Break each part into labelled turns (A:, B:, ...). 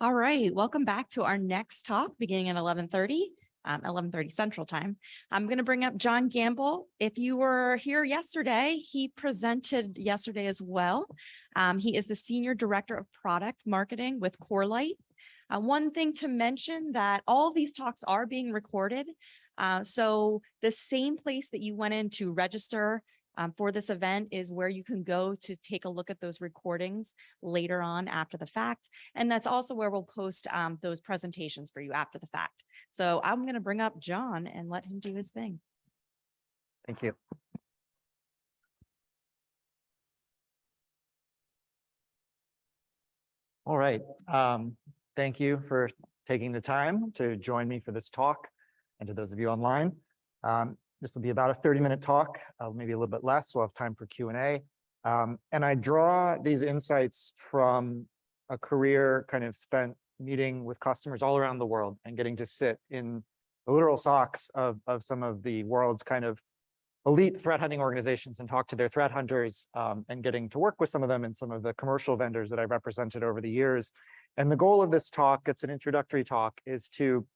A: All right, welcome back to our next talk beginning at 11:30, 11:30 Central Time. I'm going to bring up John Gamble. If you were here yesterday, he presented yesterday as well. He is the Senior Director of Product Marketing with Corelight. One thing to mention that all these talks are being recorded. So the same place that you went in to register for this event is where you can go to take a look at those recordings later on after the fact. And that's also where we'll post those presentations for you after the fact. So I'm going to bring up John and let him do his thing.
B: Thank you. All right. Thank you for taking the time to join me for this talk, and to those of you online. This will be about a 30-minute talk, maybe a little bit less. We'll have time for Q&A. And I draw these insights from a career kind of spent meeting with customers all around the world and getting to sit in the literal socks of some of the world's kind of elite threat hunting organizations and talk to their threat hunters, and getting to work with some of them and some of the commercial vendors that I've represented over the years. And the goal of this talk, it's an introductory talk, is to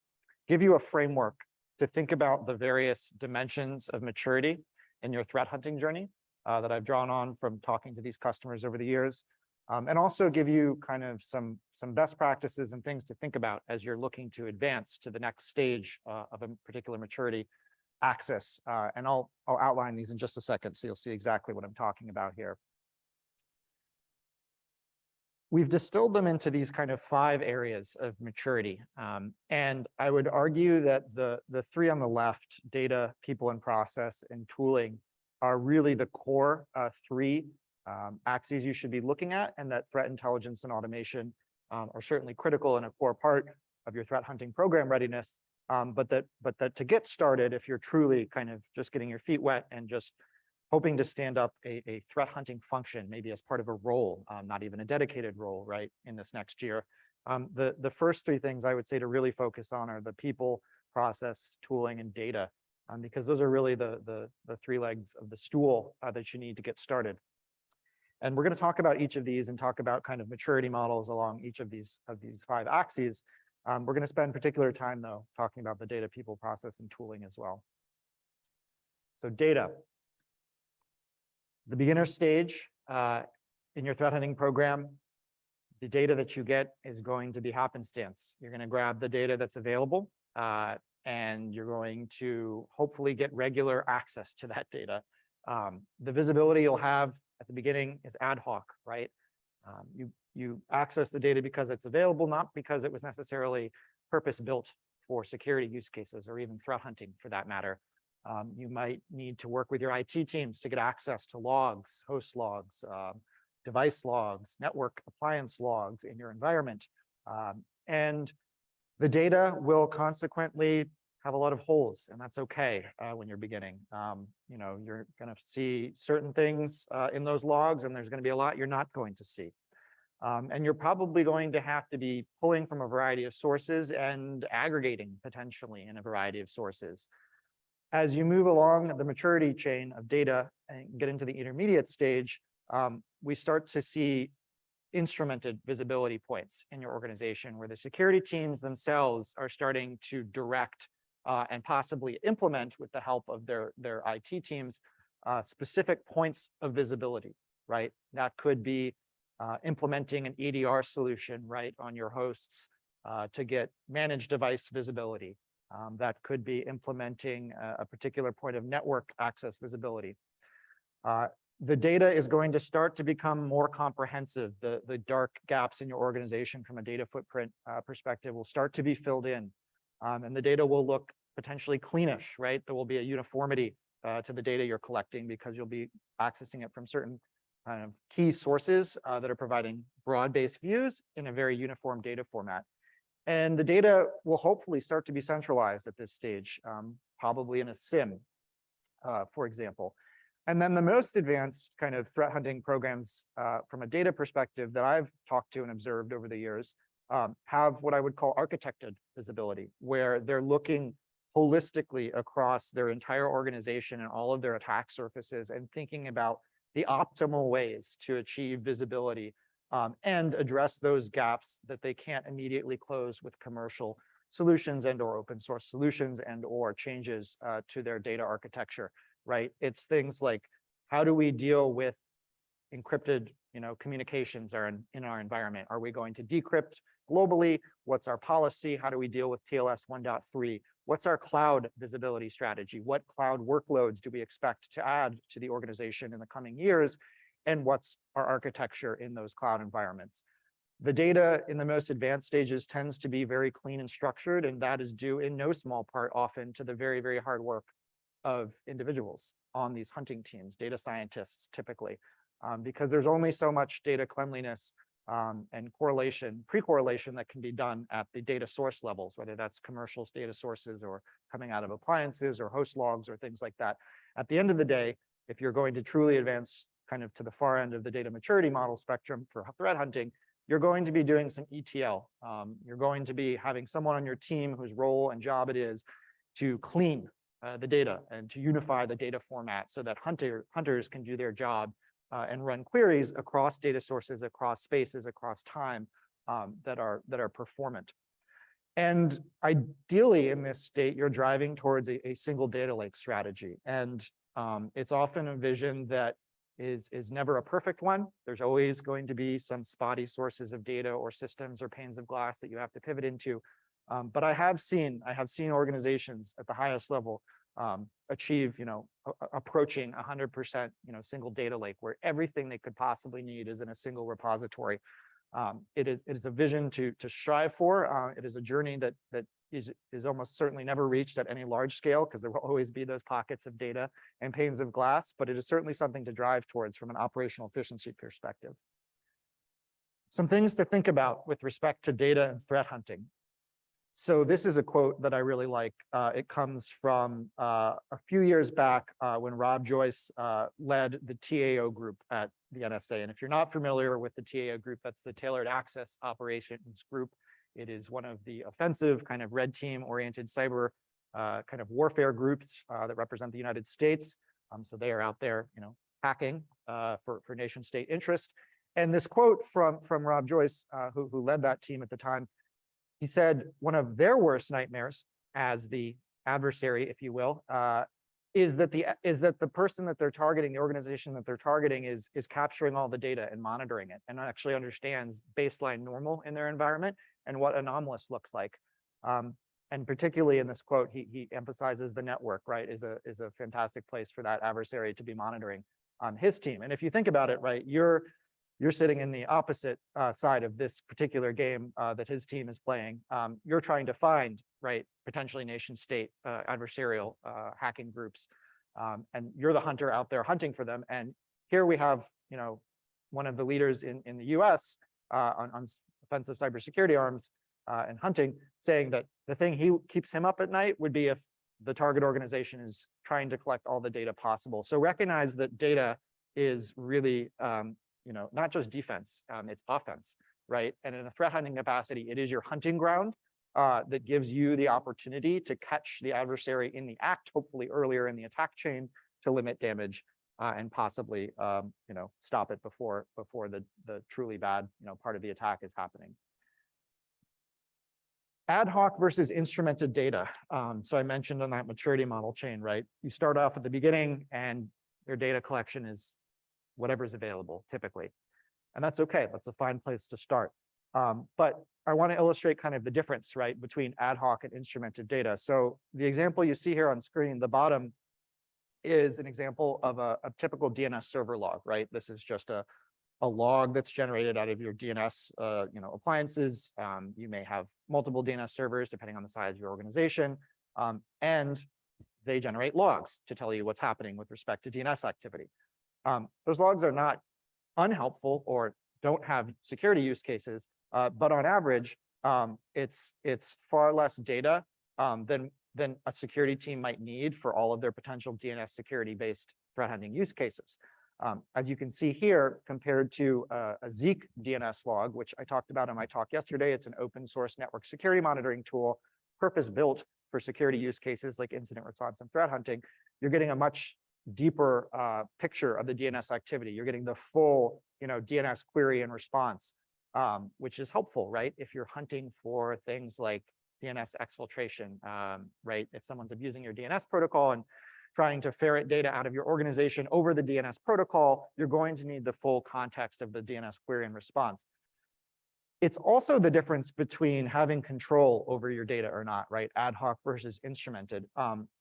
B: give you a framework to think about the various dimensions of maturity in your threat hunting journey that I've drawn on from talking to these customers over the years, and also give you kind of some best practices and things to think about as you're looking to advance to the next stage of a particular maturity axis. And I'll outline these in just a second, so you'll see exactly what I'm talking about here. We've distilled them into these kind of 5 areas of maturity. And I would argue that the 3 on the left, data, people and process, and tooling, are really the core 3 axes you should be looking at, and that threat intelligence and automation are certainly critical and a core part of your threat hunting program readiness. But that to get started, if you're truly kind of just getting your feet wet and just hoping to stand up a threat hunting function, maybe as part of a role, not even a dedicated role, right, in this next year. The first 3 things I would say to really focus on are the people, process, tooling, and data, because those are really the 3 legs of the stool that you need to get started. And we're going to talk about each of these and talk about kind of maturity models along each of these 5 axes. We're going to spend particular time, though, talking about the data, people, process, and tooling as well. So data. The beginner stage in your threat hunting program, the data that you get is going to be happenstance. You're going to grab the data that's available, and you're going to hopefully get regular access to that data. The visibility you'll have at the beginning is ad hoc, right? You access the data because it's available, not because it was necessarily purpose-built for security use cases or even threat hunting for that matter. You might need to work with your IT teams to get access to logs, host logs, device logs, network appliance logs in your environment. And the data will consequently have a lot of holes, and that's okay when you're beginning. You're going to see certain things in those logs, and there's going to be a lot you're not going to see. And you're probably going to have to be pulling from a variety of sources and aggregating potentially in a variety of sources. As you move along the maturity chain of data and get into the intermediate stage, we start to see instrumented visibility points in your organization where the security teams themselves are starting to direct and possibly implement, with the help of their IT teams, specific points of visibility, right? That could be implementing an EDR solution, right, on your hosts to get managed device visibility. That could be implementing a particular point of network access visibility. The data is going to start to become more comprehensive. The dark gaps in your organization from a data footprint perspective will start to be filled in. And the data will look potentially cleanish, right? There will be a uniformity to the data you're collecting because you'll be accessing it from certain kind of key sources that are providing broad-based views in a very uniform data format. And the data will hopefully start to be centralized at this stage, probably in a SIM, for example. And then the most advanced kind of threat hunting programs from a data perspective that I've talked to and observed over the years have what I would call architected visibility, where they're looking holistically across their entire organization and all of their attack surfaces and thinking about the optimal ways to achieve visibility and address those gaps that they can't immediately close with commercial solutions and or open source solutions and or changes to their data architecture, right? It's things like, how do we deal with encrypted communications are in our environment? Are we going to decrypt globally? What's our policy? How do we deal with TLS 1.3? What's our cloud visibility strategy? What cloud workloads do we expect to add to the organization in the coming years? And what's our architecture in those cloud environments? The data in the most advanced stages tends to be very clean and structured, and that is due in no small part often to the very, very hard work of individuals on these hunting teams, data scientists typically, because there's only so much data cleanliness and correlation, pre-correlation that can be done at the data source levels, whether that's commercial data sources or coming out of appliances or host logs or things like that. At the end of the day, if you're going to truly advance kind of to the far end of the data maturity model spectrum for threat hunting, you're going to be doing some ETL. You're going to be having someone on your team whose role and job it is to clean the data and to unify the data format so that hunters can do their job and run queries across data sources, across spaces, across time that are performant. And ideally in this state, you're driving towards a single data lake strategy. And it's often a vision that is never a perfect one. There's always going to be some spotty sources of data or systems or panes of glass that you have to pivot into. But I have seen organizations at the highest level achieve, approaching 100%, single data lake where everything they could possibly need is in a single repository. It is a vision to strive for. It is a journey that is almost certainly never reached at any large scale because there will always be those pockets of data and panes of glass, but it is certainly something to drive towards from an operational efficiency perspective. Some things to think about with respect to data and threat hunting. So this is a quote that I really like. It comes from a few years back when Rob Joyce led the TAO group at the NSA. And if you're not familiar with the TAO group, that's the Tailored Access Operations Group. It is one of the offensive kind of red team oriented cyber kind of warfare groups that represent the United States. So they are out there, hacking for nation state interest. And this quote from Rob Joyce, who led that team at the time, he said one of their worst nightmares as the adversary, if you will, is that the person that they're targeting, the organization that they're targeting is capturing all the data and monitoring it and actually understands baseline normal in their environment and what anomalous looks like. And particularly in this quote, he emphasizes the network, right, is a fantastic place for that adversary to be monitoring his team. And if you think about it, right, you're sitting in the opposite side of this particular game that his team is playing. You're trying to find, right, potentially nation state adversarial hacking groups. And you're the hunter out there hunting for them. And here we have, one of the leaders in the US on offensive cybersecurity arms and hunting saying that the thing keeps him up at night would be if the target organization is trying to collect all the data possible. So recognize that data is really, not just defense, it's offense, right? And in a threat hunting capacity, it is your hunting ground that gives you the opportunity to catch the adversary in the act, hopefully earlier in the attack chain to limit damage and possibly, stop it before the truly bad, part of the attack is happening. Ad hoc versus instrumented data. So I mentioned on that maturity model chain, right? You start off at the beginning and your data collection is whatever's available typically. And that's okay, that's a fine place to start. But I want to illustrate kind of the difference, right, between ad hoc and instrumented data. So the example you see here on screen, the bottom is an example of a typical DNS server log, right? This is just a log that's generated out of your DNS appliances. You may have multiple DNS servers depending on the size of your organization. And they generate logs to tell you what's happening with respect to DNS activity. Those logs are not unhelpful or don't have security use cases, but on average, it's far less data than a security team might need for all of their potential DNS security-based threat hunting use cases. As you can see here, compared to a Zeek DNS log, which I talked about in my talk yesterday, it's an open source network security monitoring tool, purpose-built for security use cases like incident response and threat hunting. You're getting a much deeper picture of the DNS activity. You're getting the full DNS query and response, which is helpful, right? If you're hunting for things like DNS exfiltration, right? If someone's abusing your DNS protocol and trying to ferret data out of your organization over the DNS protocol, you're going to need the full context of the DNS query and response. It's also the difference between having control over your data or not, right? Ad hoc versus instrumented.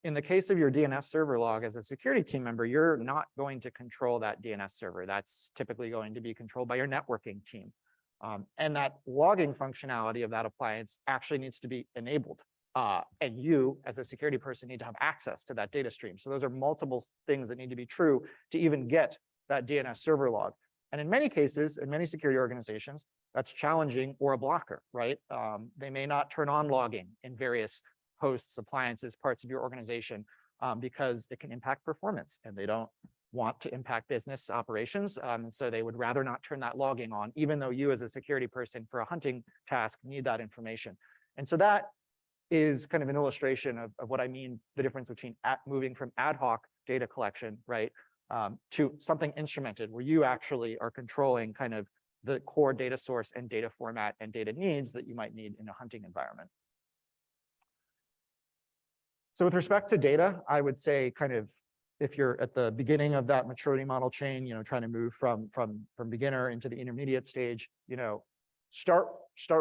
B: In the case of your DNS server log as a security team member, you're not going to control that DNS server. That's typically going to be controlled by your networking team. And that logging functionality of that appliance actually needs to be enabled. And you, as a security person, need to have access to that data stream. So those are multiple things that need to be true to even get that DNS server log. And in many cases, in many security organizations, that's challenging or a blocker, right? They may not turn on logging in various hosts, appliances, parts of your organization because it can impact performance, and they don't want to impact business operations. So they would rather not turn that logging on, even though you as a security person for a hunting task need that information. And so that is kind of an illustration of what I mean, the difference between moving from ad hoc data collection, right, to something instrumented, where you actually are controlling kind of the core data source and data format and data needs that you might need in a hunting environment. So with respect to data, I would say kind of if you're at the beginning of that maturity model chain, trying to move from beginner into the intermediate stage, start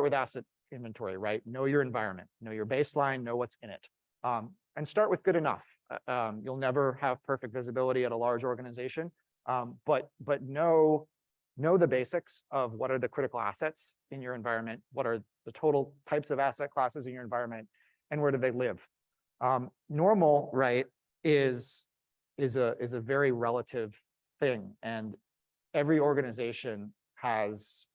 B: with asset inventory, right? Know your environment, know your baseline, know what's in it. And start with good enough. You'll never have perfect visibility at a large organization, but know the basics of what are the critical assets in your environment, what are the total types of asset classes in your environment, and where do they live. Normal, right, is a very relative thing, and every organization has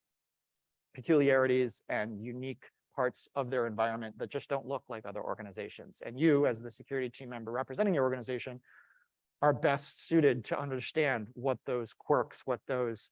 B: peculiarities and unique parts of their environment that just don't look like other organizations. And you, as the security team member representing your organization, are best suited to understand what those quirks, what those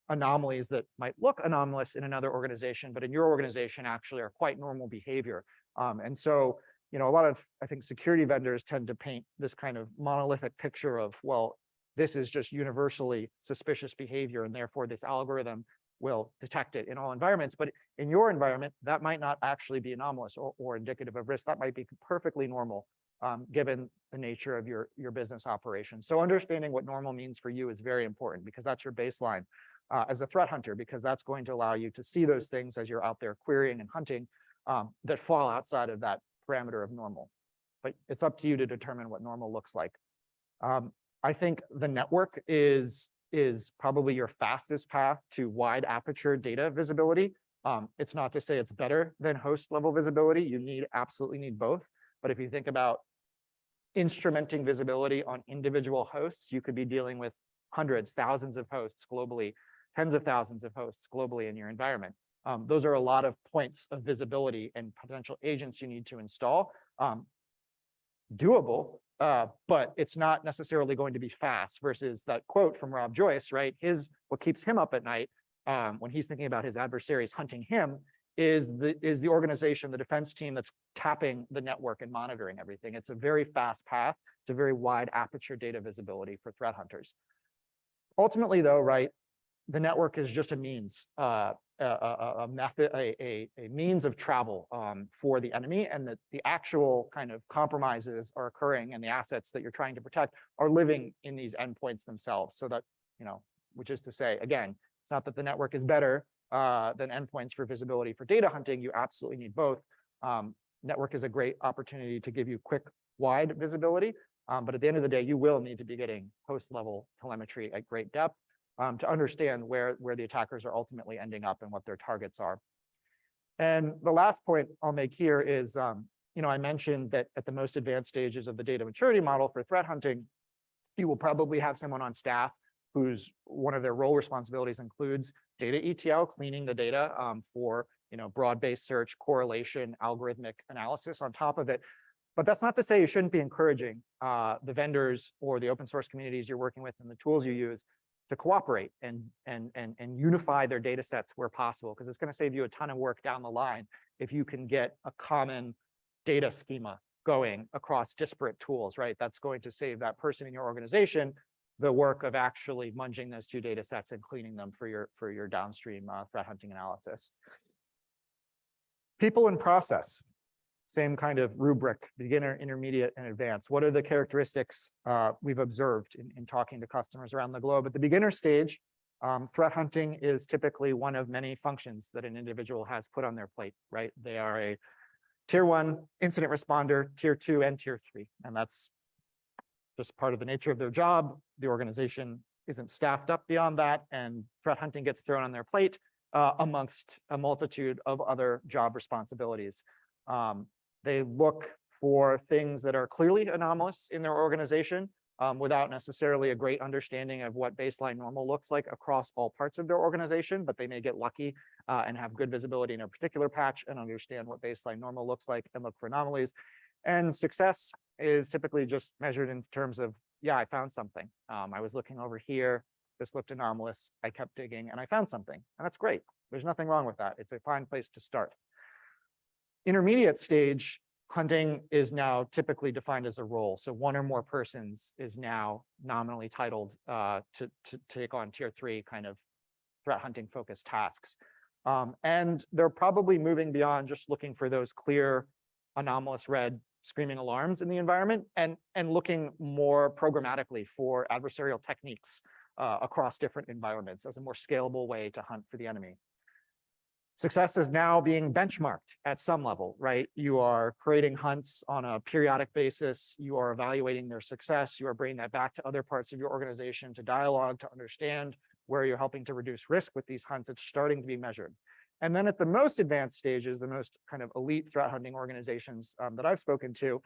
B: anomalies that might look anomalous in another organization, but in your organization actually are quite normal behavior. And so, a lot of, I think, security vendors tend to paint this kind of monolithic picture of, well, this is just universally suspicious behavior, and therefore this algorithm will detect it in all environments. But in your environment, that might not actually be anomalous or indicative of risk. That might be perfectly normal, given the nature of your business operation. So understanding what normal means for you is very important, because that's your baseline as a threat hunter, because that's going to allow you to see those things as you're out there querying and hunting that fall outside of that parameter of normal. But it's up to you to determine what normal looks like. I think the network is probably your fastest path to wide aperture data visibility. It's not to say it's better than host level visibility. You absolutely need both. But if you think about instrumenting visibility on individual hosts, you could be dealing with hundreds, thousands of hosts globally, tens of thousands of hosts globally in your environment. Those are a lot of points of visibility and potential agents you need to install. Doable, but it's not necessarily going to be fast, versus that quote from Rob Joyce, right? What keeps him up at night when he's thinking about his adversaries hunting him is the organization, the defense team that's tapping the network and monitoring everything. It's a very fast path to very wide aperture data visibility for threat hunters. Ultimately, though, right, the network is just a means, a method, a means of travel for the enemy, and that the actual kind of compromises are occurring, and the assets that you're trying to protect are living in these endpoints themselves. So that, which is to say, again, it's not that the network is better than endpoints for visibility for data hunting. You absolutely need both. Network is a great opportunity to give you quick, wide visibility, but at the end of the day, you will need to be getting host level telemetry at great depth to understand where the attackers are ultimately ending up and what their targets are. And the last point I'll make here is, I mentioned that at the most advanced stages of the data maturity model for threat hunting, you will probably have someone on staff whose one of their role responsibilities includes data ETL, cleaning the data for broad-based search, correlation, algorithmic analysis on top of it. But that's not to say you shouldn't be encouraging the vendors or the open source communities you're working with and the tools you use to cooperate and unify their data sets where possible, because it's going to save you a ton of work down the line if you can get a common data schema going across disparate tools, right? That's going to save that person in your organization the work of actually munging those two data sets and cleaning them for your downstream threat hunting analysis. People and process, same kind of rubric, beginner, intermediate, and advanced. What are the characteristics we've observed in talking to customers around the globe? At the beginner stage, threat hunting is typically one of many functions that an individual has put on their plate, right? They are a tier 1 incident responder, tier 2, and tier 3. And that's just part of the nature of their job. The organization isn't staffed up beyond that, and threat hunting gets thrown on their plate amongst a multitude of other job responsibilities. They look for things that are clearly anomalous in their organization without necessarily a great understanding of what baseline normal looks like across all parts of their organization, but they may get lucky and have good visibility in a particular patch and understand what baseline normal looks like and look for anomalies. And success is typically just measured in terms of, yeah, I found something. I was looking over here, this looked anomalous, I kept digging and I found something. And that's great. There's nothing wrong with that. It's a fine place to start. Intermediate stage hunting is now typically defined as a role. So one or more persons is now nominally titled to take on tier 3 kind of threat hunting focused tasks. And they're probably moving beyond just looking for those clear anomalous red screaming alarms in the environment and looking more programmatically for adversarial techniques across different environments as a more scalable way to hunt for the enemy. Success is now being benchmarked at some level, right? You are creating hunts on a periodic basis. You are evaluating their success. You are bringing that back to other parts of your organization to dialogue, to understand where you're helping to reduce risk with these hunts. It's starting to be measured. And then at the most advanced stages, the most kind of elite threat hunting organizations that I've spoken to,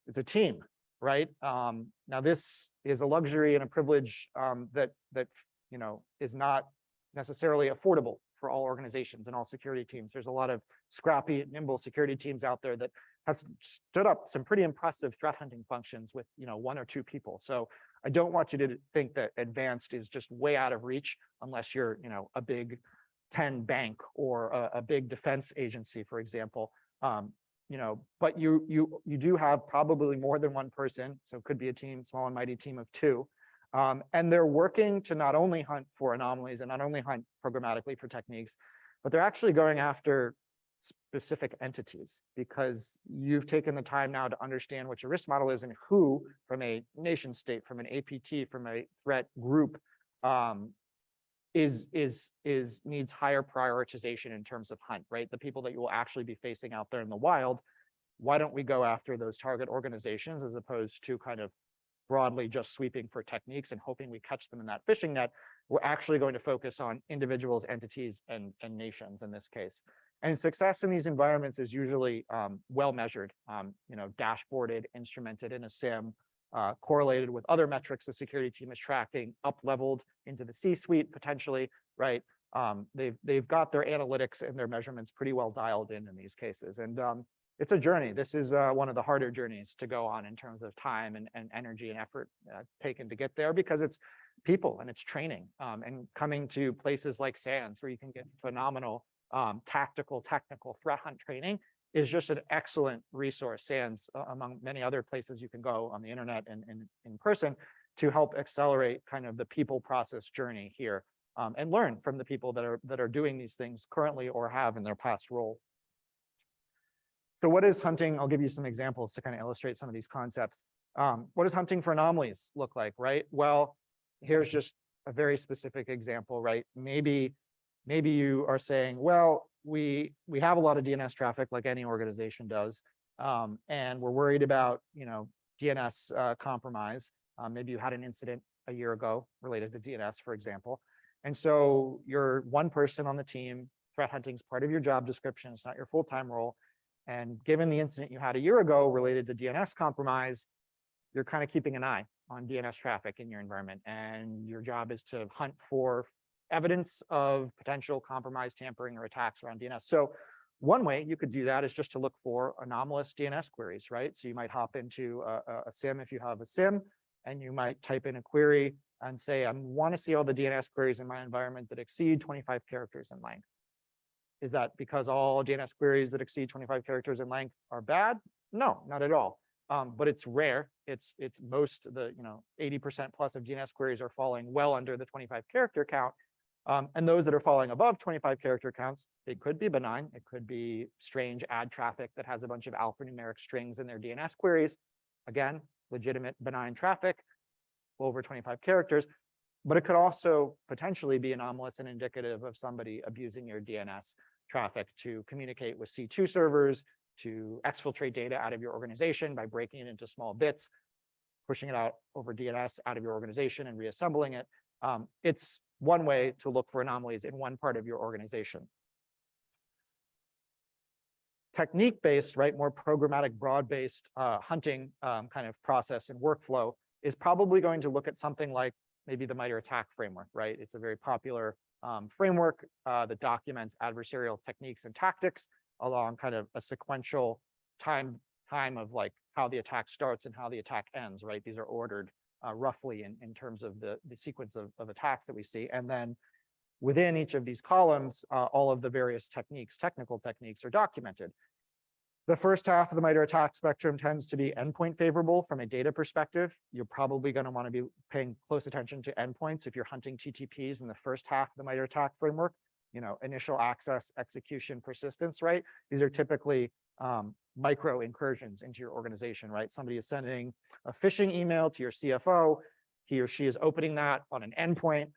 B: it's a team, right? Now this is a luxury and a privilege that is not necessarily affordable for all organizations and all security teams. There's a lot of scrappy, nimble security teams out there that have stood up some pretty impressive threat hunting functions with 1 or 2 people. So I don't want you to think that advanced is just way out of reach unless you're a big 10 bank or a big defense agency, for example. But you do have probably more than one person, so it could be a team, small and mighty team of 2. And they're working to not only hunt for anomalies and not only hunt programmatically for techniques, but they're actually going after specific entities because you've taken the time now to understand what your risk model is and who, from a nation state, from an APT, from a threat group, needs higher prioritization in terms of hunt, right? The people that you will actually be facing out there in the wild. Why don't we go after those target organizations as opposed to kind of broadly just sweeping for techniques and hoping we catch them in that fishing net? We're actually going to focus on individuals, entities, and nations in this case. And success in these environments is usually well measured, dashboarded, instrumented in a SIM, correlated with other metrics the security team is tracking, up-leveled into the C-suite potentially, right? They've got their analytics and their measurements pretty well dialed in these cases. And it's a journey. This is one of the harder journeys to go on in terms of time and energy and effort taken to get there because it's people and it's training and coming to places like SANS where you can get phenomenal tactical, technical threat hunt training is just an excellent resource. SANS, among many other places you can go on the internet and in person to help accelerate kind of the people process journey here and learn from the people that are doing these things currently or have in their past role. So what is hunting? I'll give you some examples to kind of illustrate some of these concepts. What does hunting for anomalies look like, right? Well, here's just a very specific example, right? Maybe you are saying, well, we have a lot of DNS traffic like any organization does, and we're worried about DNS compromise. Maybe you had an incident a year ago related to DNS, for example. And so you're one person on the team, threat hunting is part of your job description, it's not your full-time role. And given the incident you had a year ago related to DNS compromise, you're kind of keeping an eye on DNS traffic in your environment. And your job is to hunt for evidence of potential compromise, tampering, or attacks around DNS. So one way you could do that is just to look for anomalous DNS queries, right? So you might hop into a SIM if you have a SIM, and you might type in a query and say, I want to see all the DNS queries in my environment that exceed 25 characters in length. Is that because all DNS queries that exceed 25 characters in length are bad? No, not at all. but it's rare. It's most the 80% plus of DNS queries are falling well under the 25 character count. And those that are falling above 25 character counts, it could be benign. It could be strange ad traffic that has a bunch of alphanumeric strings in their DNS queries. Again, legitimate benign traffic over 25 characters. But it could also potentially be anomalous and indicative of somebody abusing your DNS traffic to communicate with C2 servers, to exfiltrate data out of your organization by breaking it into small bits, pushing it out over DNS out of your organization and reassembling it. It's one way to look for anomalies in one part of your organization. Technique-based, right, more programmatic, broad-based hunting kind of process and workflow is probably going to look at something like maybe the MITRE ATT&CK framework, right? It's a very popular framework that documents adversarial techniques and tactics along kind of a sequential time of like how the attack starts and how the attack ends, right? These are ordered roughly in terms of the sequence of attacks that we see. And then within each of these columns, all of the various technical techniques are documented. The first half of the MITRE ATT&CK spectrum tends to be endpoint favorable from a data perspective. You're probably going to want to be paying close attention to endpoints if you're hunting TTPs in the first half of the MITRE ATT&CK framework. Initial access, execution, persistence, right? These are typically micro incursions into your organization, right? Somebody is sending a phishing email to your CFO. He or she is opening that on an endpoint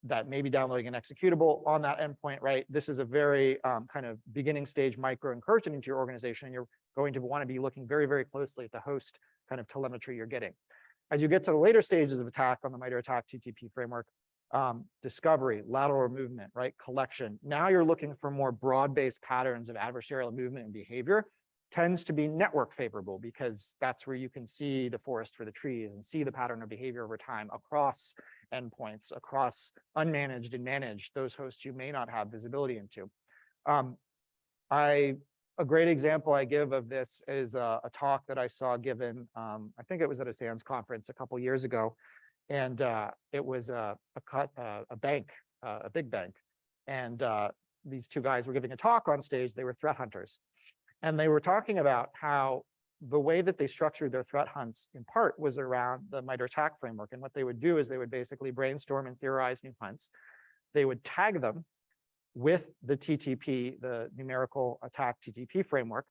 B: that may be downloading an executable on that endpoint, right? This is a very kind of beginning stage micro incursion into your organization. And you're going to want to be looking very, very closely at the host kind of telemetry you're getting. As you get to the later stages of attack on the MITRE ATT&CK TTP framework, discovery, lateral movement, right? Collection. Now you're looking for more broad-based patterns of adversarial movement and behavior. Tends to be network favorable because that's where you can see the forest for the trees and see the pattern of behavior over time across endpoints, across unmanaged and managed, those hosts you may not have visibility into. A great example I give of this is a talk that I saw given, I think it was at a SANS conference a couple years ago. And it was a bank, a big bank. And these two guys were giving a talk on stage. They were threat hunters. And they were talking about how the way that they structured their threat hunts in part was around the MITRE ATT&CK framework. And what they would do is they would basically brainstorm and theorize new hunts. They would tag them with the TTP, the numerical attack TTP framework.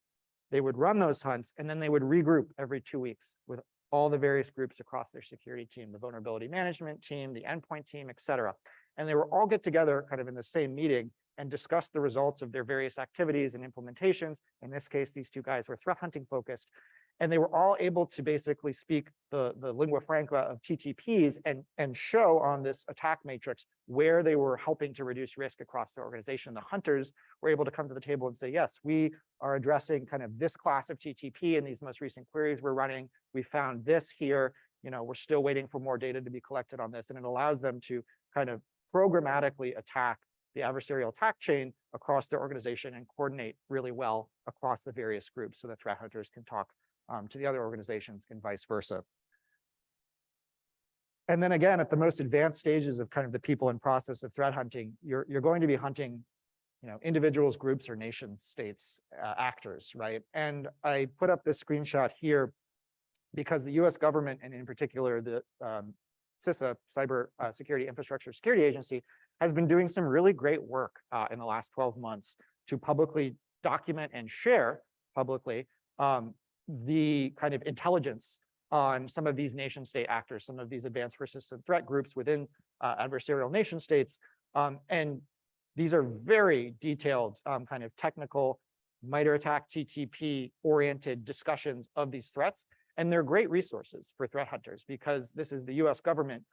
B: They would run those hunts, and then they would regroup every 2 weeks with all the various groups across their security team, the vulnerability management team, the endpoint team, et cetera. And they would all get together kind of in the same meeting and discuss the results of their various activities and implementations. In this case, these two guys were threat hunting focused. And they were all able to basically speak the lingua franca of TTPs and show on this attack matrix where they were helping to reduce risk across the organization. The hunters were able to come to the table and say, yes, we are addressing kind of this class of TTP in these most recent queries we're running. We found this here. We're still waiting for more data to be collected on this. And it allows them to kind of programmatically attack the adversarial attack chain across their organization and coordinate really well across the various groups so that threat hunters can talk to the other organizations and vice versa. And then again, at the most advanced stages of kind of the people and process of threat hunting, you're going to be hunting individuals, groups, or nation states, actors, right? And I put up this screenshot here because the US government, and in particular the CISA, Cyber Security Infrastructure Security Agency, has been doing some really great work in the last 12 months to publicly document and share publicly the kind of intelligence on some of these nation state actors, some of these advanced persistent threat groups within adversarial nation states. And these are very detailed kind of technical MITRE ATT&CK TTP oriented discussions of these threats. And they're great resources for threat hunters because this is the US government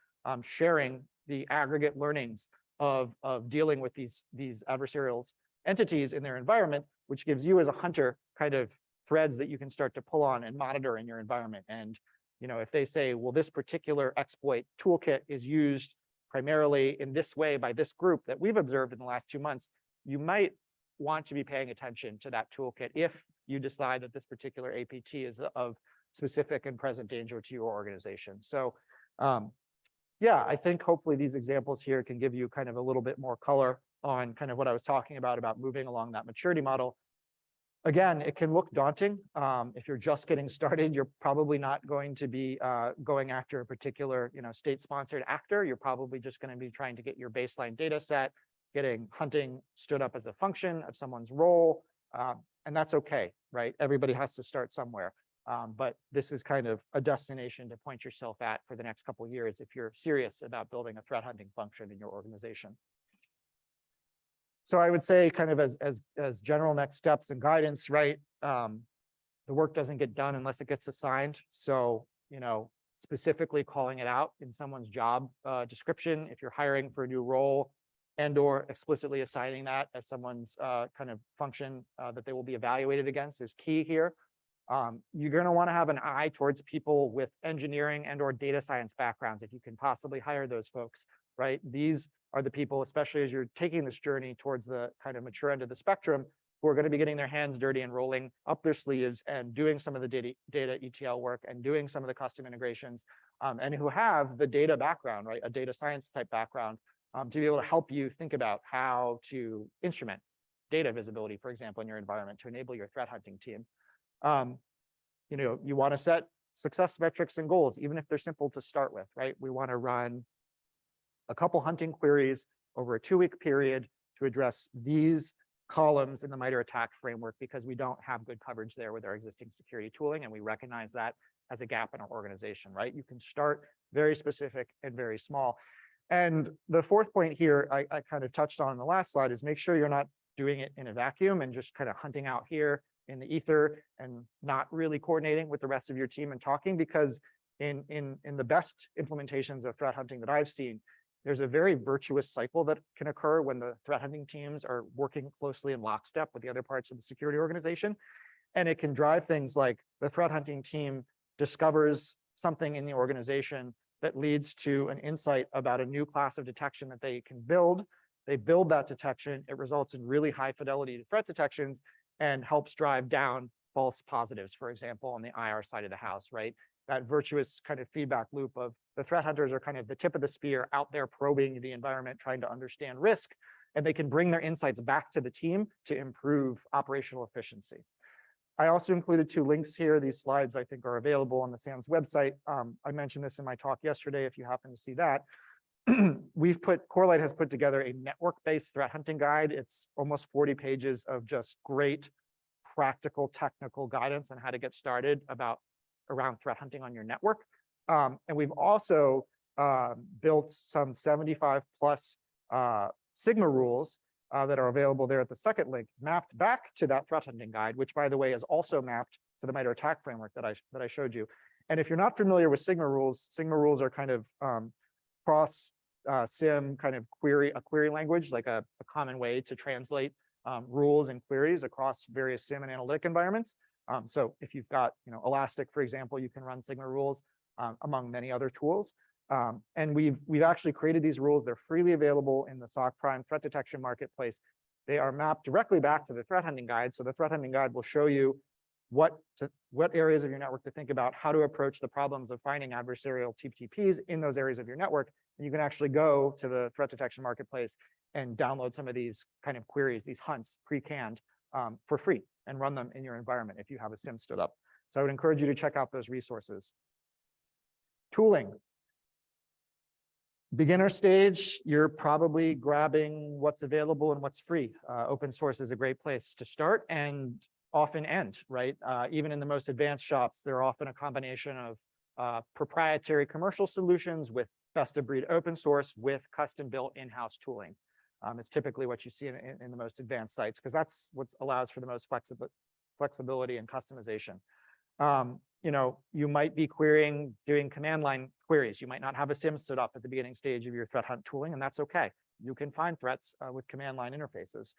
B: sharing the aggregate learnings of dealing with these adversarial entities in their environment, which gives you as a hunter kind of threads that you can start to pull on and monitor in your environment. And if they say, well, this particular exploit toolkit is used primarily in this way by this group that we've observed in the last 2 months, you might want to be paying attention to that toolkit if you decide that this particular APT is of specific and present danger to your organization. So yeah, I think hopefully these examples here can give you kind of a little bit more color on kind of what I was talking about moving along that maturity model. Again, it can look daunting. If you're just getting started, you're probably not going to be going after a particular, state-sponsored actor. You're probably just going to be trying to get your baseline data set, getting hunting stood up as a function of someone's role, and that's okay, right? Everybody has to start somewhere. But this is kind of a destination to point yourself at for the next couple of years if you're serious about building a threat hunting function in your organization. So I would say kind of as general next steps and guidance, right? The work doesn't get done unless it gets assigned. So, specifically calling it out in someone's job description, if you're hiring for a new role and or explicitly assigning that as someone's kind of function that they will be evaluated against is key here. You're going to want to have an eye towards people with engineering and or data science backgrounds if you can possibly hire those folks, right? These are the people, especially as you're taking this journey towards the kind of mature end of the spectrum, who are going to be getting their hands dirty and rolling up their sleeves and doing some of the data ETL work and doing some of the custom integrations, and who have the data background, right? A data science type background to be able to help you think about how to instrument data visibility, for example, in your environment to enable your threat hunting team. You want to set success metrics and goals, even if they're simple to start with, right? We want to run a couple hunting queries over a 2-week period to address these columns in the MITRE ATT&CK framework because we don't have good coverage there with our existing security tooling, and we recognize that as a gap in our organization, right? You can start very specific and very small. And the fourth point here, I kind of touched on in the last slide, is make sure you're not doing it in a vacuum and just kind of hunting out here in the ether and not really coordinating with the rest of your team and talking, because in the best implementations of threat hunting that I've seen, there's a very virtuous cycle that can occur when the threat hunting teams are working closely in lockstep with the other parts of the security organization. And it can drive things like the threat hunting team discovers something in the organization that leads to an insight about a new class of detection that they can build. They build that detection. It results in really high fidelity threat detections and helps drive down false positives, for example, on the IR side of the house, right? That virtuous kind of feedback loop of the threat hunters are kind of the tip of the spear out there probing the environment, trying to understand risk, and they can bring their insights back to the team to improve operational efficiency. I also included 2 links here. These slides, I think, are available on the SAM's website. I mentioned this in my talk yesterday, if you happen to see that. Corelight has put together a network-based threat hunting guide. It's almost 40 pages of just great practical technical guidance on how to get started around threat hunting on your network. And we've also built some 75 plus Sigma rules that are available there at the second link, mapped back to that threat hunting guide, which, by the way, is also mapped to the MITRE ATT&CK framework that I showed you. And if you're not familiar with Sigma rules are kind of cross SIM kind of query language, like a common way to translate rules and queries across various SIM and analytic environments. So if you've got, Elastic, for example, you can run Sigma rules among many other tools. And we've actually created these rules. They're freely available in the SOC Prime threat detection marketplace. They are mapped directly back to the threat hunting guide. So the threat hunting guide will show you what areas of your network to think about, how to approach the problems of finding adversarial TPTPs in those areas of your network. And you can actually go to the threat detection marketplace and download some of these kind of queries, these hunts pre-canned for free, and run them in your environment if you have a SIM stood up. So I would encourage you to check out those resources. Tooling. Beginner stage, you're probably grabbing what's available and what's free. Open source is a great place to start and often end, right? Even in the most advanced shops, they're often a combination of proprietary commercial solutions with best of breed open source with custom built in-house tooling. It's typically what you see in the most advanced sites, because that's what allows for the most flexibility and customization. You might be doing command line queries. You might not have a SIM stood up at the beginning stage of your threat hunt tooling, and that's okay. You can find threats with command line interfaces.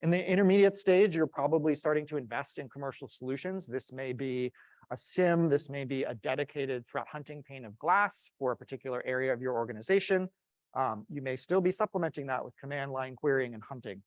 B: In the intermediate stage, you're probably starting to invest in commercial solutions. This may be a SIM, this may be a dedicated threat hunting pane of glass for a particular area of your organization. You may still be supplementing that with command line querying and hunting.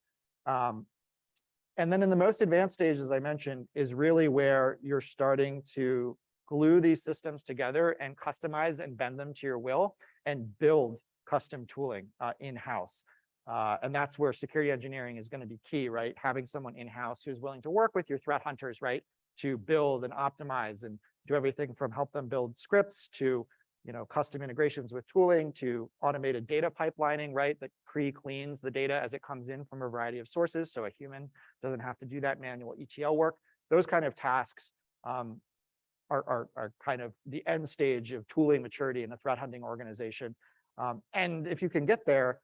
B: And then in the most advanced stage, as I mentioned, is really where you're starting to glue these systems together and customize and bend them to your will and build custom tooling in-house. And that's where security engineering is going to be key, right? Having someone in-house who's willing to work with your threat hunters, right? To build and optimize and do everything from help them build scripts to, custom integrations with tooling to automated data pipelining, right? That pre-cleans the data as it comes in from a variety of sources. So a human doesn't have to do that manual ETL work. Those kind of tasks are kind of the end stage of tooling maturity in a threat hunting organization. And if you can get there,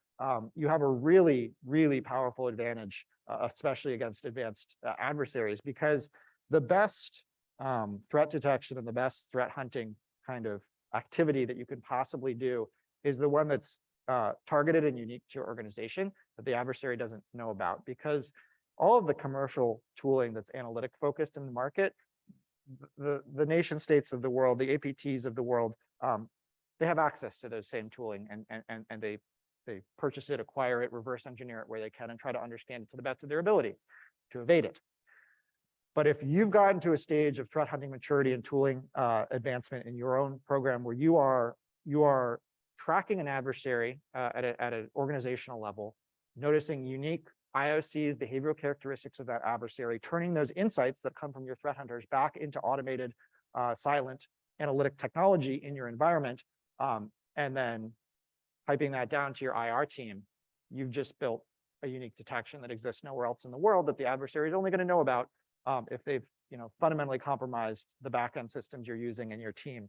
B: you have a really, really powerful advantage, especially against advanced adversaries, because the best threat detection and the best threat hunting kind of activity that you can possibly do is the one that's targeted and unique to your organization that the adversary doesn't know about. Because all of the commercial tooling that's analytic focused in the market, the nation states of the world, the APTs of the world, they have access to those same tooling and they purchase it, acquire it, reverse engineer it where they can, and try to understand it to the best of their ability to evade it. But if you've gotten to a stage of threat hunting maturity and tooling advancement in your own program where you are tracking an adversary at an organizational level, noticing unique IOCs, behavioral characteristics of that adversary, turning those insights that come from your threat hunters back into automated, silent analytic technology in your environment, and then piping that down to your IR team, you've just built a unique detection that exists nowhere else in the world that the adversary is only going to know about if they've fundamentally compromised the backend systems you're using in your team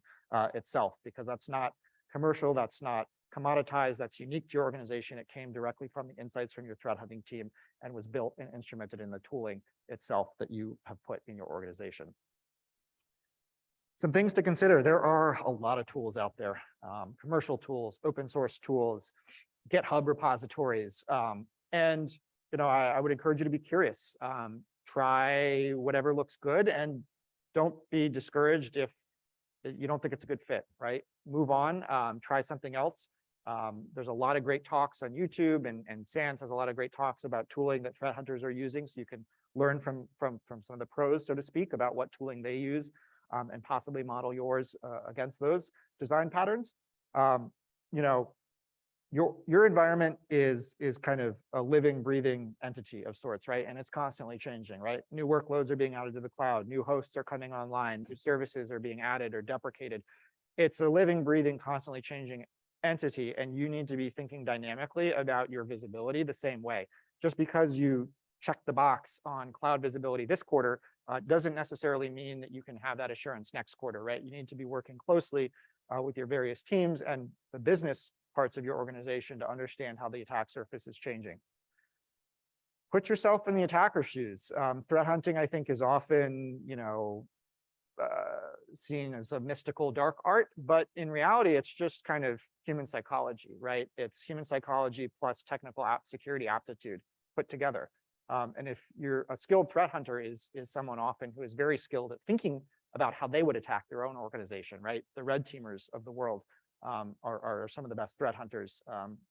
B: itself, because that's not commercial, that's not commoditized, that's unique to your organization. It came directly from the insights from your threat hunting team and was built and instrumented in the tooling itself that you have put in your organization. Some things to consider. There are a lot of tools out there, commercial tools, open source tools, GitHub repositories. And I would encourage you to be curious. Try whatever looks good and don't be discouraged if you don't think it's a good fit, right? Move on, try something else. There's a lot of great talks on YouTube, and SANS has a lot of great talks about tooling that threat hunters are using, so you can learn from some of the pros, so to speak, about what tooling they use, and possibly model yours against those design patterns. Your environment is kind of a living, breathing entity of sorts, right? And it's constantly changing, right? New workloads are being added to the cloud, new hosts are coming online, new services are being added or deprecated. It's a living, breathing, constantly changing entity, and you need to be thinking dynamically about your visibility the same way. Just because you check the box on cloud visibility this quarter doesn't necessarily mean that you can have that assurance next quarter, right? You need to be working closely with your various teams and the business parts of your organization to understand how the attack surface is changing. Put yourself in the attacker's shoes. Threat hunting, I think, is often, seen as a mystical dark art, but in reality, it's just kind of human psychology, right? It's human psychology plus technical security aptitude put together. And if you're a skilled threat hunter is someone often who is very skilled at thinking about how they would attack their own organization, right? The red teamers of the world are some of the best threat hunters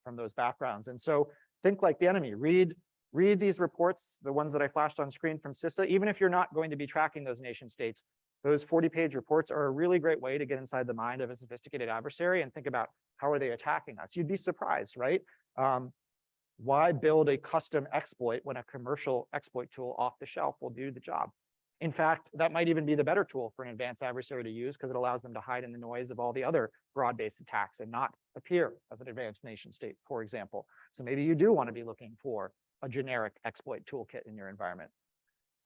B: from those backgrounds. And so think like the enemy. Read these reports, the ones that I flashed on screen from CISA, even if you're not going to be tracking those nation states. Those 40-page reports are a really great way to get inside the mind of a sophisticated adversary and think about how are they attacking us. You'd be surprised, right? Why build a custom exploit when a commercial exploit tool off the shelf will do the job? In fact, that might even be the better tool for an advanced adversary to use because it allows them to hide in the noise of all the other broad-based attacks and not appear as an advanced nation state, for example. So maybe you do want to be looking for a generic exploit toolkit in your environment.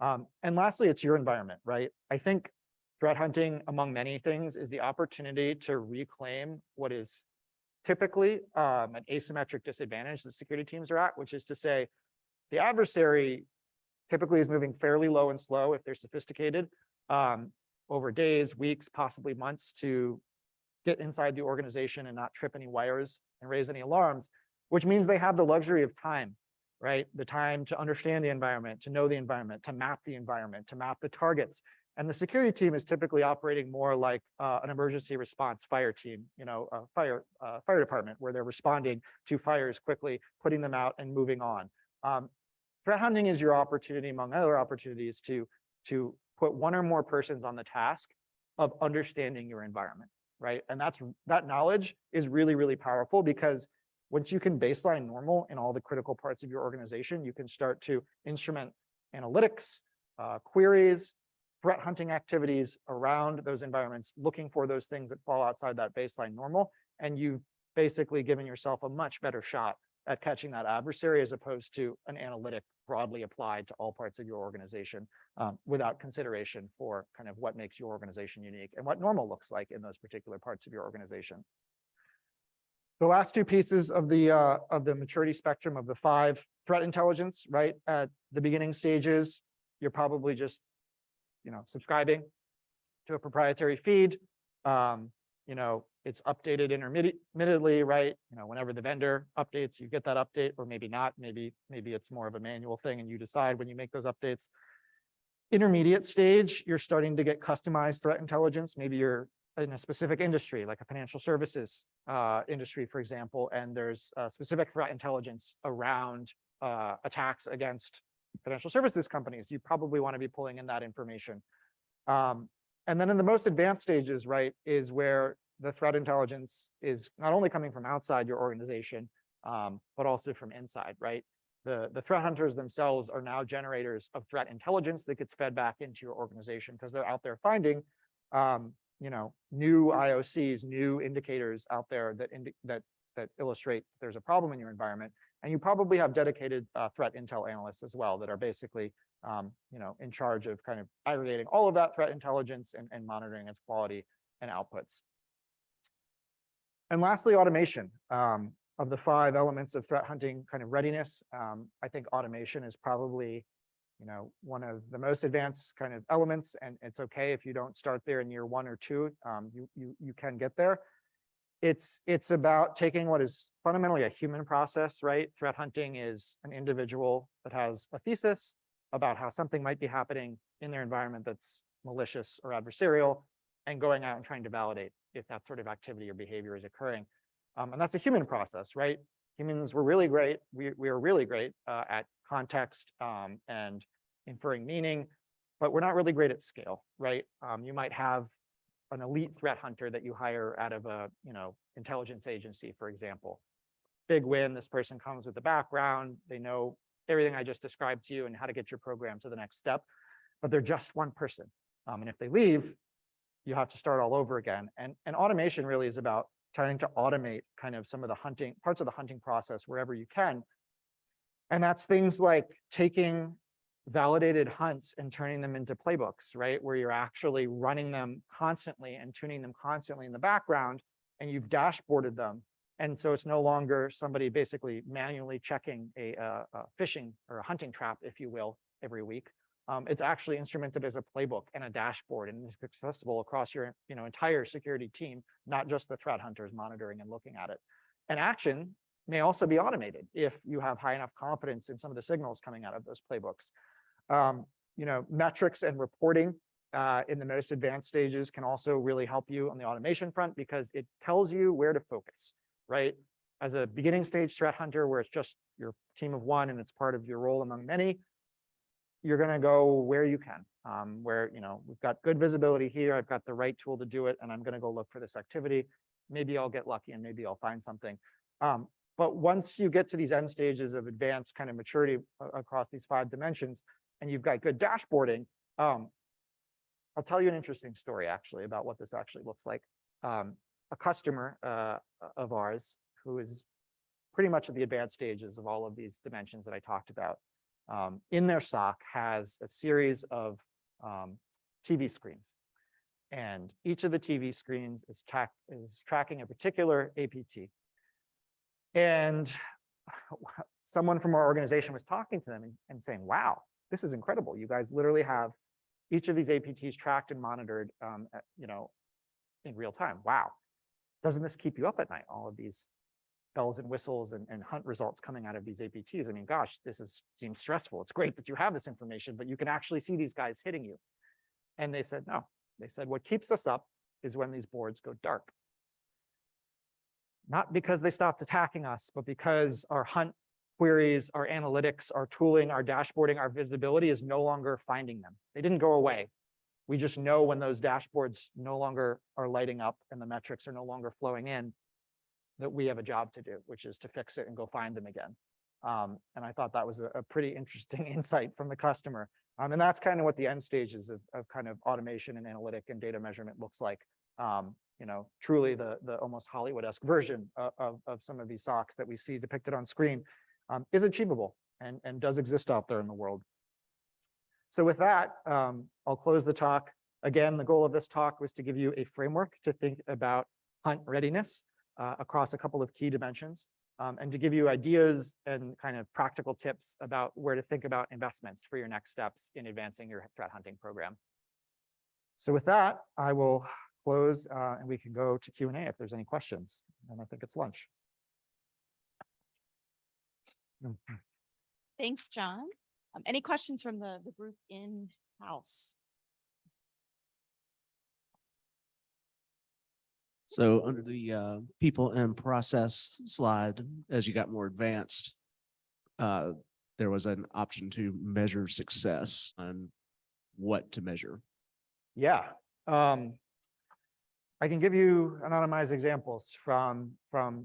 B: And lastly, it's your environment, right? I think threat hunting, among many things, is the opportunity to reclaim what is typically an asymmetric disadvantage that security teams are at, which is to say the adversary typically is moving fairly low and slow if they're sophisticated over days, weeks, possibly months to get inside the organization and not trip any wires and raise any alarms, which means they have the luxury of time, right? The time to understand the environment, to know the environment, to map the environment, to map the targets. And the security team is typically operating more like an emergency response fire team, a fire department, where they're responding to fires quickly, putting them out and moving on. Threat hunting is your opportunity, among other opportunities, to put one or more persons on the task of understanding your environment, right? And that knowledge is really, really powerful because Once you can baseline normal in all the critical parts of your organization, you can start to instrument analytics, queries, threat hunting activities around those environments, looking for those things that fall outside that baseline normal. And you've basically given yourself a much better shot at catching that adversary, as opposed to an analytic broadly applied to all parts of your organization, without consideration for kind of what makes your organization unique and what normal looks like in those particular parts of your organization. The last two pieces of the maturity spectrum of the 5, threat intelligence, right? At the beginning stages, you're probably just, subscribing to a proprietary feed. It's updated intermittently, right? Whenever the vendor updates, you get that update, or maybe not. Maybe it's more of a manual thing, and you decide when you make those updates. Intermediate stage, you're starting to get customized threat intelligence. Maybe you're in a specific industry, like a financial services industry, for example, and there's specific threat intelligence around attacks against financial services companies. You probably want to be pulling in that information. And then in the most advanced stages, right, is where the threat intelligence is not only coming from outside your organization, but also from inside, right? The threat hunters themselves are now generators of threat intelligence that gets fed back into your organization, because they're out there finding new IOCs, new indicators out there that illustrate there's a problem in your environment. And you probably have dedicated threat intel analysts as well that are basically in charge of kind of aggregating all of that threat intelligence and monitoring its quality and outputs. And lastly, automation. Of the 5 elements of threat hunting kind of readiness, I think automation is probably one of the most advanced kind of elements, and it's okay if you don't start there in year 1 or 2. You can get there. It's about taking what is fundamentally a human process, right? Threat hunting is an individual that has a thesis about how something might be happening in their environment that's malicious or adversarial, and going out and trying to validate if that sort of activity or behavior is occurring. And that's a human process, right? Humans were really great. We are really great at context and inferring meaning, but we're not really great at scale, right? You might have an elite threat hunter that you hire out of a intelligence agency, for example. Big win. This person comes with the background. They know everything I just described to you and how to get your program to the next step, but they're just one person. And if they leave, you have to start all over again. And automation really is about trying to automate kind of some of the parts of the hunting process wherever you can. And that's things like taking validated hunts and turning them into playbooks, right? Where you're actually running them constantly and tuning them constantly in the background, and you've dashboarded them. And so it's no longer somebody basically manually checking a fishing or a hunting trap, if you will, every week. It's actually instrumented as a playbook and a dashboard, and it's accessible across your entire security team, not just the threat hunters monitoring and looking at it. And action may also be automated if you have high enough confidence in some of the signals coming out of those playbooks. Metrics and reporting in the most advanced stages can also really help you on the automation front, because it tells you where to focus, right? As a beginning stage threat hunter, where it's just your team of 1 and it's part of your role among many, you're going to go where you can, where we've got good visibility here, I've got the right tool to do it, and I'm going to go look for this activity. Maybe I'll get lucky and maybe I'll find something. But once you get to these end stages of advanced kind of maturity across these 5 dimensions, and you've got good dashboarding, I'll tell you an interesting story actually about what this actually looks like. A customer of ours, who is pretty much at the advanced stages of all of these dimensions that I talked about, in their SOC has a series of TV screens. And each of the TV screens is tracking a particular APT. And someone from our organization was talking to them and saying, wow, this is incredible. You guys literally have each of these APTs tracked and monitored in real time. Wow. Doesn't this keep you up at night? All of these bells and whistles and hunt results coming out of these APTs. I mean, gosh, seems stressful. It's great that you have this information, but you can actually see these guys hitting you. And they said, no. They said, what keeps us up is when these boards go dark. Not because they stopped attacking us, but because our hunt queries, our analytics, our tooling, our dashboarding, our visibility is no longer finding them. They didn't go away. We just know when those dashboards no longer are lighting up and the metrics are no longer flowing in, that we have a job to do, which is to fix it and go find them again. And I thought that was a pretty interesting insight from the customer. And that's kind of what the end stages of kind of automation and analytic and data measurement looks like. Truly the almost Hollywood-esque version of some of these SOCs that we see depicted on screen is achievable and does exist out there in the world. So with that, I'll close the talk. Again, the goal of this talk was to give you a framework to think about hunt readiness across a couple of key dimensions, and to give you ideas and kind of practical tips about where to think about investments for your next steps in advancing your threat hunting program. So with that, I will close and we can go to Q&A if there's any questions. And I think it's lunch.
A: Thanks, John. Any questions from the group in-house?
C: So under the people and process slide, as you got more advanced, there was an option to measure success and what to measure.
B: Yeah. I can give you anonymized examples from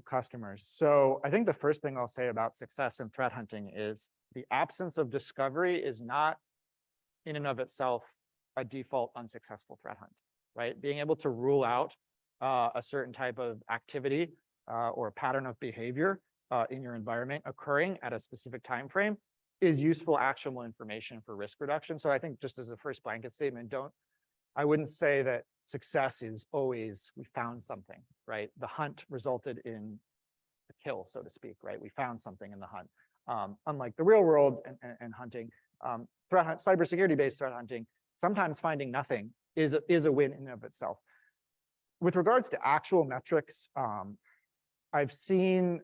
B: customers. So I think the first thing I'll say about success in threat hunting is the absence of discovery is not in and of itself a default unsuccessful threat hunt, right? Being able to rule out a certain type of activity or a pattern of behavior in your environment occurring at a specific time frame is useful, actionable information for risk reduction. So I think just as a first blanket statement, I wouldn't say that success is always we found something, right? The hunt resulted in a kill, so to speak, right? We found something in the hunt. Unlike the real world and hunting, cybersecurity-based threat hunting, sometimes finding nothing is a win in and of itself. With regards to actual metrics, I've seen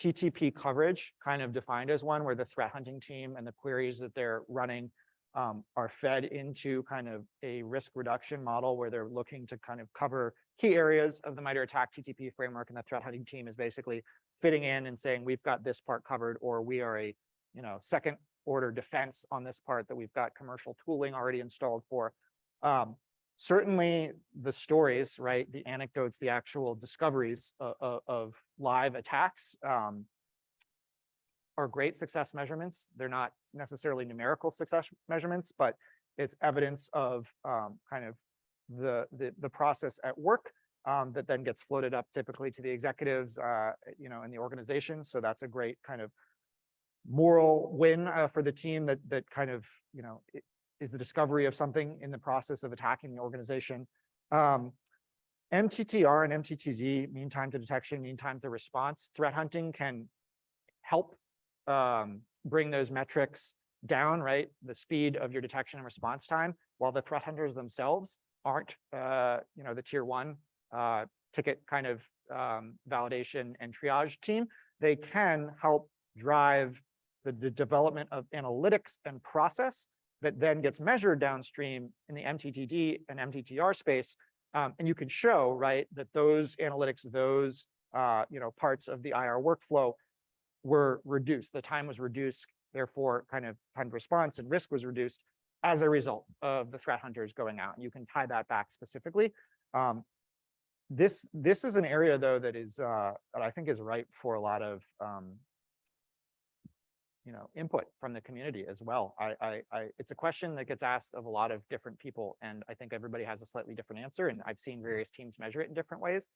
B: TTP coverage kind of defined as one where the threat hunting team and the queries that they're running are fed into kind of a risk reduction model where they're looking to kind of cover key areas of the MITRE ATT&CK TTP framework, and the threat hunting team is basically fitting in and saying we've got this part covered, or we are a second order defense on this part that we've got commercial tooling already installed for. Certainly the stories, right, the anecdotes, the actual discoveries of live attacks are great success measurements. They're not necessarily numerical success measurements, but it's evidence of kind of the process at work that then gets floated up typically to the executives, in the organization. So that's a great kind of moral win for the team that kind of, is the discovery of something in the process of attacking the organization. MTTR and MTTD, mean time to detection, mean time to response, threat hunting can help bring those metrics down, right? The speed of your detection and response time, while the threat hunters themselves aren't, the tier one ticket kind of validation and triage team. They can help drive the development of analytics and process that then gets measured downstream in the MTTD and MTTR space. And you can show, right, that those analytics, those, parts of the IR workflow were reduced. The time was reduced, therefore kind of time of response and risk was reduced as a result of the threat hunters going out. And you can tie that back specifically. This is an area though that is that I think is ripe for a lot of input from the community as well. It's a question that gets asked of a lot of different people, and I think everybody has a slightly different answer. And I've seen various teams measure it in different ways.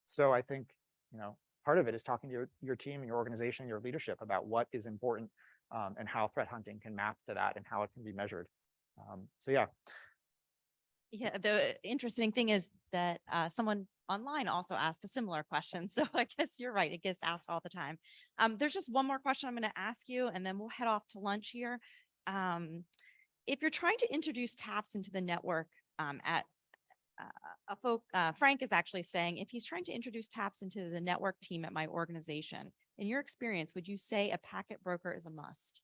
B: So I think part of it is talking to your team, your organization, your leadership about what is important and how threat hunting can map to that and how it can be measured. So yeah.
A: Yeah, the interesting thing is that someone online also asked a similar question. So I guess you're right. It gets asked all the time. There's just one more question I'm going to ask you, and then we'll head off to lunch here. If you're trying to introduce taps into the network Frank is actually saying, if he's trying to introduce taps into the network team at my organization, in your experience, would you say a packet broker is a must?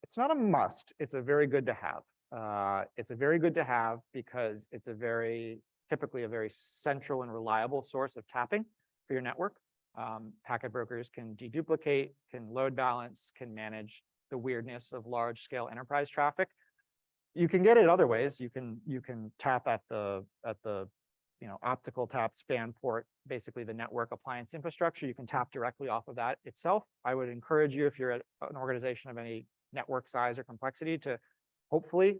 B: It's not a must. It's a very good to have. It's a very good to have because it's typically a very central and reliable source of tapping for your network. Packet brokers can deduplicate, can load balance, can manage the weirdness of large scale enterprise traffic. You can get it other ways. You can tap at the optical tap span port, basically the network appliance infrastructure. You can tap directly off of that itself. I would encourage you, if you're at an organization of any network size or complexity, to hopefully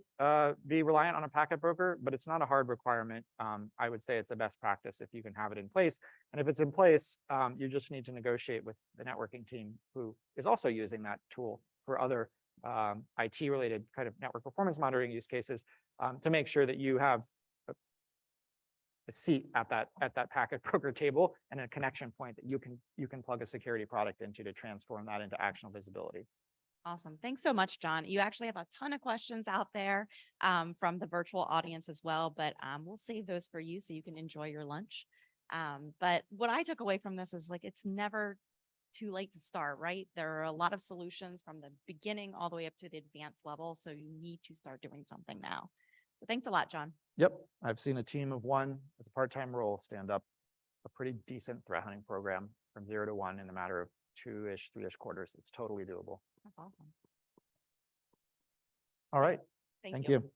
B: be reliant on a packet broker, but it's not a hard requirement. I would say it's a best practice if you can have it in place. And if it's in place, you just need to negotiate with the networking team who is also using that tool for other IT related kind of network performance monitoring use cases, to make sure that you have a seat at that packet broker table and a connection point that you can plug a security product into to transform that into actionable visibility.
A: Awesome. Thanks so much, John. You actually have a ton of questions out there from the virtual audience as well, but we'll save those for you so you can enjoy your lunch. But what I took away from this is, like, it's never too late to start, right? There are a lot of solutions from the beginning all the way up to the advanced level. So you need to start doing something now. So thanks a lot, John.
B: Yep, I've seen a team of one as a part-time role stand up a pretty decent threat hunting program from 0 to 1 in a matter of 2-ish, 3-ish quarters. It's totally doable.
A: That's awesome.
B: All right,
A: Thank
B: thank
A: you.
B: you.